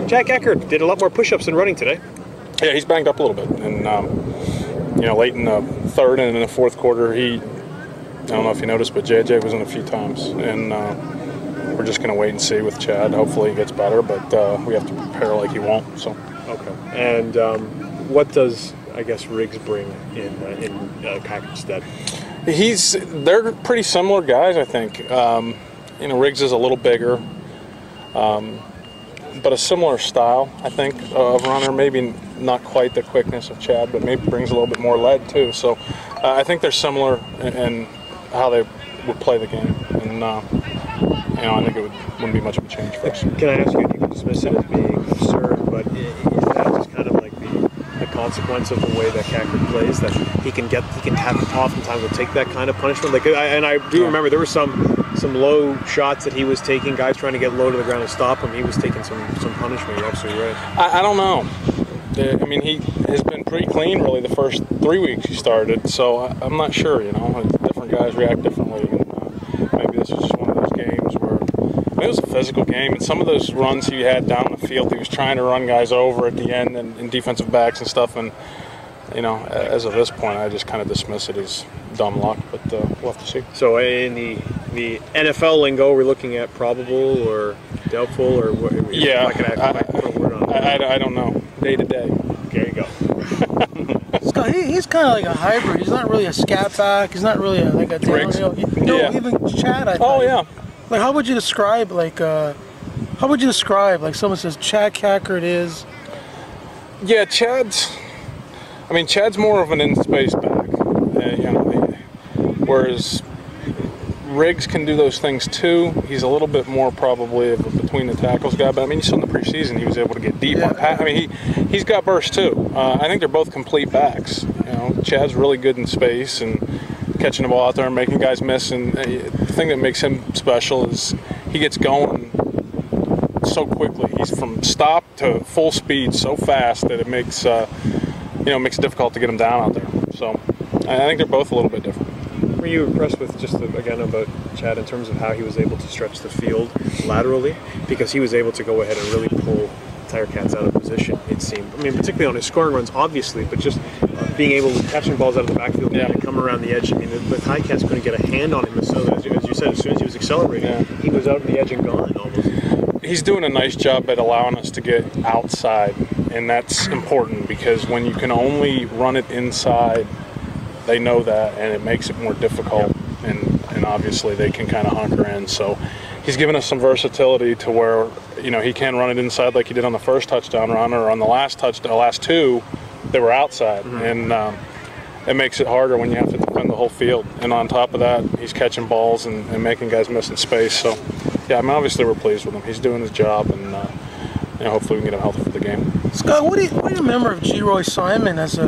Jack Eckert did a lot more push-ups than running today. Yeah, he's banged up a little bit, and late in the third and in the fourth quarter, I don't know if you noticed, but JJ was in a few times, and we're just going to wait and see with Chad. Hopefully he gets better, but we have to prepare like he won't. So. Okay. And what does, I guess, Riggs bring in Packer's stead? They're pretty similar guys, I think. Riggs is a little bigger, but a similar style, I think, of runner. Maybe not quite the quickness of Chad, but maybe brings a little bit more lead too. So I think they're similar in how they would play the game, and I think it wouldn't be much of a change for us. Can I ask you? You can dismiss it as being absurd, but is that just kind of like the consequence of the way that Kaepernick plays, that he can oftentimes will take that kind of punishment? Like, I do remember there were some low shots that he was taking, guys trying to get low to the ground and stop him. He was taking some punishment. You're absolutely right. I don't know. He has been pretty clean really the first 3 weeks he started, so I'm not sure. Different guys react differently, and maybe this was just one of those games where it was a physical game, and some of those runs he had down the field, he was trying to run guys over at the end and defensive backs and stuff, and as of this point, I just kind of dismiss it as dumb luck, but we'll have to see. So in the NFL lingo, we're looking at probable or doubtful, or what? Yeah, I put a word on it. I don't know. Day to day. There you go. Scott, he's kind of like a hybrid. He's not really a scat back. He's not really like a downhill. Yeah. Even Chad. Oh yeah. Like, how would you describe someone says Chad Kaepernick is? Yeah, Chad's more of an in-space back, whereas Riggs can do those things too. He's a little bit more probably of a between the tackles guy, but you saw in the preseason he was able to get deep on pass. He's got burst too. I think they're both complete backs. Chad's really good in space and catching the ball out there and making guys miss. And the thing that makes him special is he gets going so quickly. He's from stop to full speed so fast that it makes makes it difficult to get him down out there. So I think they're both a little bit different. Were you impressed with again about Chad in terms of how he was able to stretch the field laterally? Because he was able to go ahead and really pull Tiger-Cats out of position, it seemed. Particularly on his scoring runs, obviously, but just being able to catching balls out of the backfield and come around the edge. The Tiger-Cats couldn't get a hand on him, so as you said, as soon as he was accelerating, he was out on the edge and gone almost. He's doing a nice job at allowing us to get outside, and that's important because when you can only run it inside, they know that, and it makes it more difficult, and obviously they can kind of hunker in. So he's given us some versatility to where he can run it inside like he did on the first touchdown run, or on the last two they were outside, and it makes it harder when you have to defend the whole field. And on top of that, he's catching balls and making guys miss in space. So yeah, obviously we're pleased with him. He's doing his job, and hopefully we can get him healthy for the game. Scott, what do you remember of G. Roy Simon as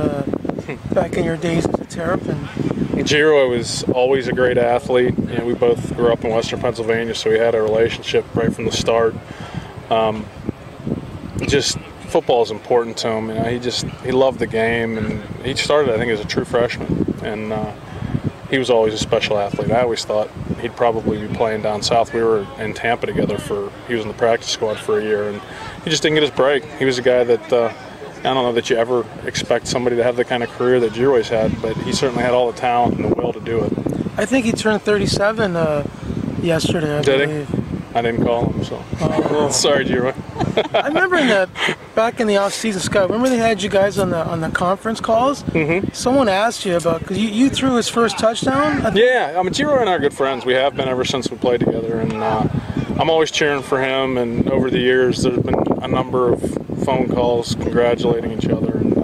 back in your days as a Terrapin? G-Roy was always a great athlete. We both grew up in Western Pennsylvania, so we had a relationship right from the start. Just football is important to him. He loved the game, and he started, I think, as a true freshman, and he was always a special athlete. I always thought he'd probably be playing down south. We were in Tampa together he was in the practice squad for a year, and he just didn't get his break. He was a guy that I don't know that you ever expect somebody to have the kind of career that G-Roy's had, but he certainly had all the talent and the will to do it. I think he turned 37 yesterday, I believe. He? I didn't call him, so sorry, G-Roy. I remember back in the off-season, Scott, remember they had you guys on the conference calls? Mm-hmm. Someone asked you about, because you threw his first touchdown? Yeah, G-Roy and I are good friends. We have been ever since we played together, and I'm always cheering for him, and over the years there's been a number of phone calls congratulating each other, and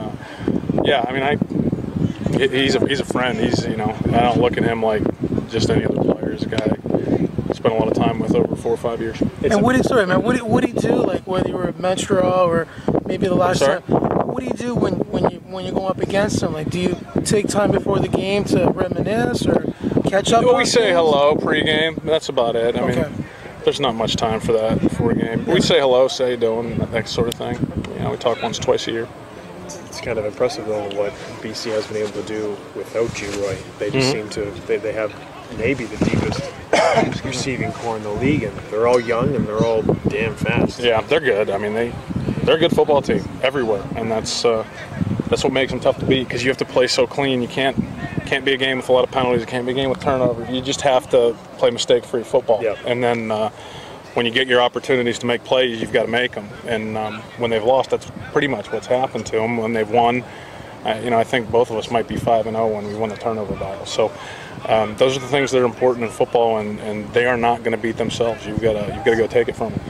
he's a friend. I don't look at him like just any other player. He's a guy I spent a lot of time with over 4 or 5 years. And what do you do, like whether you were at Metro or maybe the last time? What do you do when you go up against him? Like, do you take time before the game to reminisce or catch up? We say hello pregame. That's about it. I mean, there's not much time for that before a game. We say hello, say how you doing, that sort of thing. We talk once, twice a year. It's kind of impressive, though, what BC has been able to do without G-Roy. They just seem to, they have maybe the deepest receiving core in the league, and they're all young and they're all damn fast. Yeah, they're good. I mean, they're a good football team everywhere, and that's what makes them tough to beat, because you have to play so clean. You can't be a game with a lot of penalties. It can't be a game with turnovers. You just have to play mistake-free football. Yep. And then when you get your opportunities to make plays, you've got to make them. And when they've lost, that's pretty much what's happened to them. When they've won, I think both of us might be 5-0 when we won the turnover battle. So those are the things that are important in football, and they are not going to beat themselves. You've got to go take it from them.